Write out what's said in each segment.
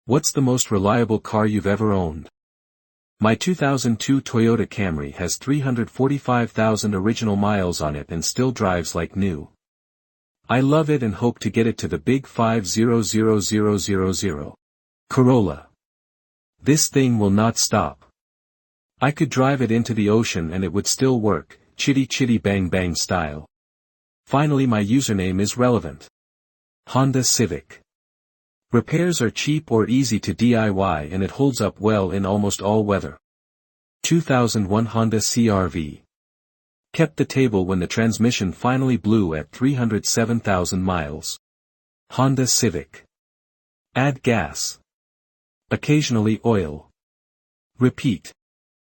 What's the most reliable car you've ever owned? My 2002 Toyota Camry has 345,000 original miles on it and still drives like new. I love it and hope to get it to the big 500,000. Corolla. This thing will not stop. I could drive it into the ocean and it would still work, chitty chitty bang bang style. Finally, my username is relevant. Honda Civic. Repairs are cheap or easy to DIY and it holds up well in almost all weather. 2001 Honda CR-V. Kept the table when the transmission finally blew at 307,000 miles. Honda Civic. Add gas. Occasionally oil. Repeat.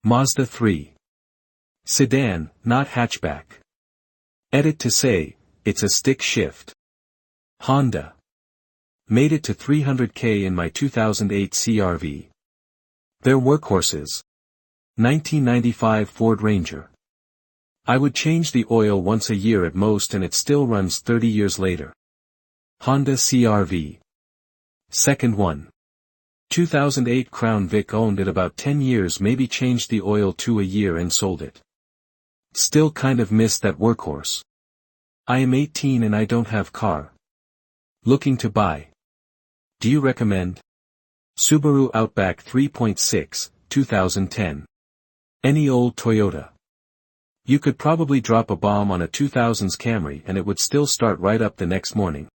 Mazda 3. Sedan, not hatchback. Edit to say, it's a stick shift. Honda. Made it to 300k in my 2008 CR-V. They're workhorses. 1995 Ford Ranger. I would change the oil once a year at most and it still runs 30 years later. Honda CR-V. Second one. 2008 Crown Vic, owned it about 10 years, maybe changed the oil 2 a year and sold it. Still kind of miss that workhorse. I am 18 and I don't have car. Looking to buy. Do you recommend? Subaru Outback 3.6, 2010. Any old Toyota. You could probably drop a bomb on a 2000s Camry and it would still start right up the next morning.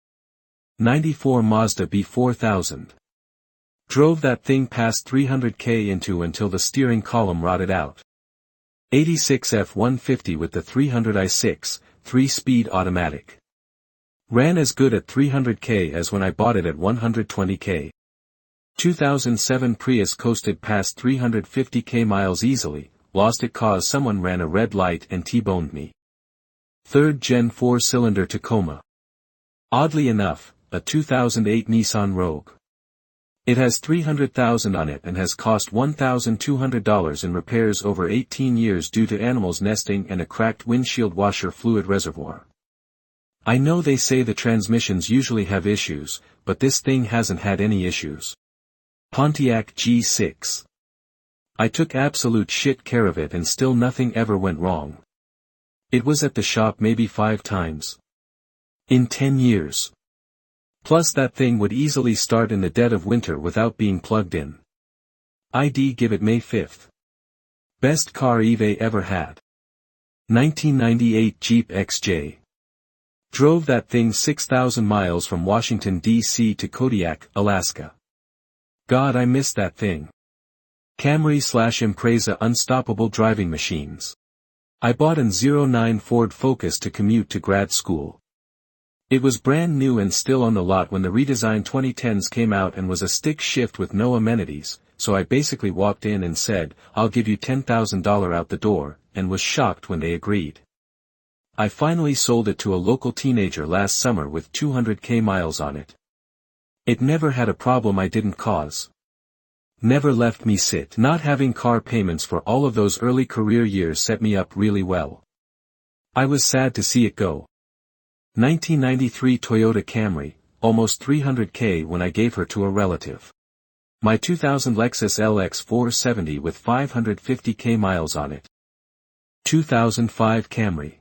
94 Mazda B4000. Drove that thing past 300k until the steering column rotted out. 86 F-150 with the 300i6, 3-speed automatic. Ran as good at 300k as when I bought it at 120k. 2007 Prius coasted past 350k miles easily, lost it cause someone ran a red light and T-boned me. 3rd Gen 4-cylinder Tacoma. Oddly enough, a 2008 Nissan Rogue. It has 300,000 on it and has cost $1,200 in repairs over 18 years due to animals nesting and a cracked windshield washer fluid reservoir. I know they say the transmissions usually have issues, but this thing hasn't had any issues. Pontiac G6. I took absolute shit care of it and still nothing ever went wrong. It was at the shop maybe 5 times. In 10 years. Plus that thing would easily start in the dead of winter without being plugged in. ID give it May 5th. Best car eBay ever had. 1998 Jeep XJ. Drove that thing 6,000 miles from Washington, D.C. to Kodiak, Alaska. God, I miss that thing. Camry/Impreza unstoppable driving machines. I bought an 09 Ford Focus to commute to grad school. It was brand new and still on the lot when the redesigned 2010s came out and was a stick shift with no amenities, so I basically walked in and said, "I'll give you $10,000 out the door," and was shocked when they agreed. I finally sold it to a local teenager last summer with 200k miles on it. It never had a problem I didn't cause. Never left me sit. Not having car payments for all of those early career years set me up really well. I was sad to see it go. 1993 Toyota Camry, almost 300k when I gave her to a relative. My 2000 Lexus LX 470 with 550k miles on it. 2005 Camry.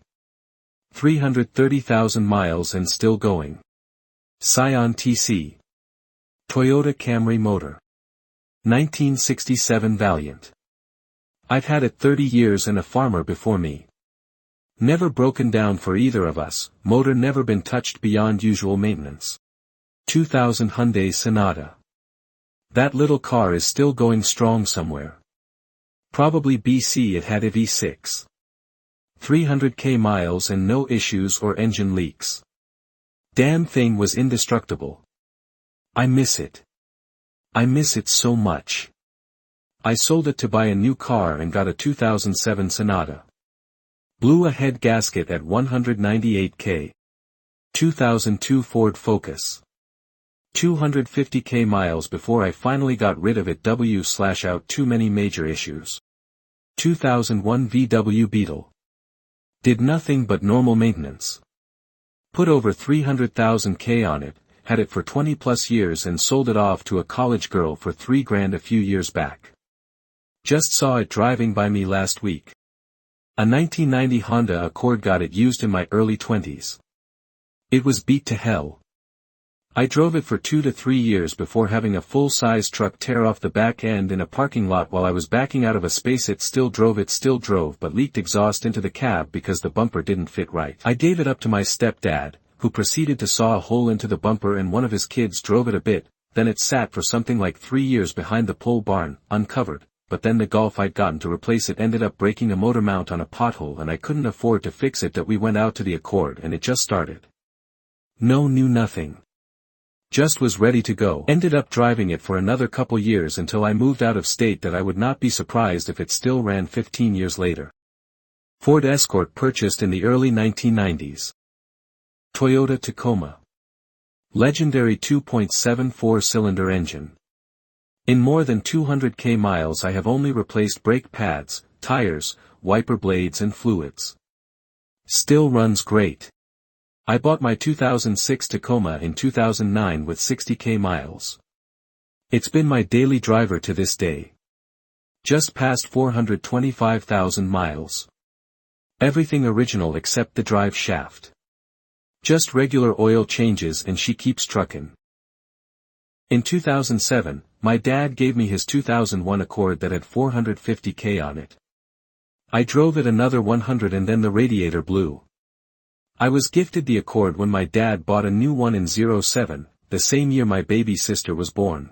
330,000 miles and still going. Scion TC. Toyota Camry motor. 1967 Valiant. I've had it 30 years and a farmer before me. Never broken down for either of us, motor never been touched beyond usual maintenance. 2000 Hyundai Sonata. That little car is still going strong somewhere. Probably BC. It had a V6. 300k miles and no issues or engine leaks. Damn thing was indestructible. I miss it. I miss it so much. I sold it to buy a new car and got a 2007 Sonata. Blew a head gasket at 198k. 2002 Ford Focus. 250k miles before I finally got rid of it. Out too many major issues. 2001 VW Beetle. Did nothing but normal maintenance. Put over 300,000 K on it, had it for 20 plus years and sold it off to a college girl for $3,000 a few years back. Just saw it driving by me last week. A 1990 Honda Accord, got it used in my early 20s. It was beat to hell. I drove it for 2 to 3 years before having a full-size truck tear off the back end in a parking lot while I was backing out of a space. It still drove but leaked exhaust into the cab because the bumper didn't fit right. I gave it up to my stepdad, who proceeded to saw a hole into the bumper, and one of his kids drove it a bit. Then it sat for something like 3 years behind the pole barn, uncovered, but then the Golf I'd gotten to replace it ended up breaking a motor mount on a pothole and I couldn't afford to fix it. That we went out to the Accord and it just started. No, knew nothing. Just was ready to go. Ended up driving it for another couple years until I moved out of state. That I would not be surprised if it still ran 15 years later. Ford Escort, purchased in the early 1990s. Toyota Tacoma. Legendary 2.74-cylinder engine. In more than 200k miles I have only replaced brake pads, tires, wiper blades and fluids. Still runs great. I bought my 2006 Tacoma in 2009 with 60k miles. It's been my daily driver to this day. Just passed 425,000 miles. Everything original except the drive shaft. Just regular oil changes and she keeps truckin'. In 2007, my dad gave me his 2001 Accord that had 450k on it. I drove it another 100 and then the radiator blew. I was gifted the Accord when my dad bought a new one in 07, the same year my baby sister was born.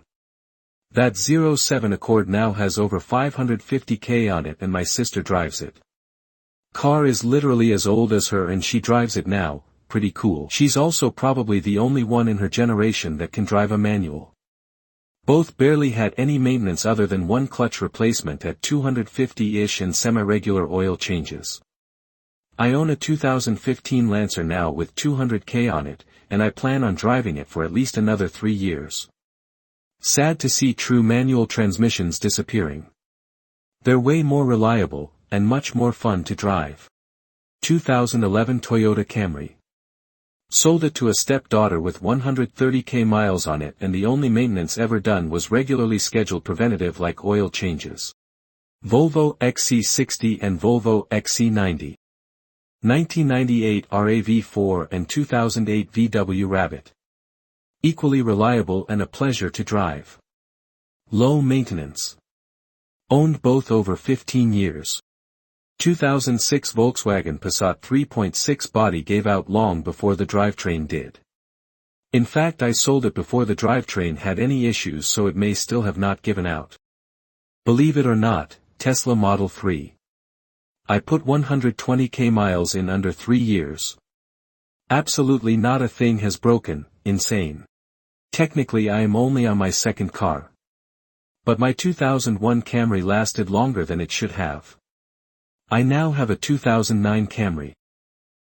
That 07 Accord now has over 550k on it and my sister drives it. Car is literally as old as her and she drives it now. Pretty cool. She's also probably the only one in her generation that can drive a manual. Both barely had any maintenance other than one clutch replacement at 250-ish and semi-regular oil changes. I own a 2015 Lancer now with 200k on it, and I plan on driving it for at least another 3 years. Sad to see true manual transmissions disappearing. They're way more reliable, and much more fun to drive. 2011 Toyota Camry. Sold it to a stepdaughter with 130k miles on it, and the only maintenance ever done was regularly scheduled preventative like oil changes. Volvo XC60 and Volvo XC90. 1998 RAV4 and 2008 VW Rabbit. Equally reliable and a pleasure to drive. Low maintenance. Owned both over 15 years. 2006 Volkswagen Passat 3.6 body gave out long before the drivetrain did. In fact, I sold it before the drivetrain had any issues, so it may still have not given out. Believe it or not, Tesla Model 3. I put 120k miles in under 3 years. Absolutely not a thing has broken. Insane. Technically I am only on my second car. But my 2001 Camry lasted longer than it should have. I now have a 2009 Camry.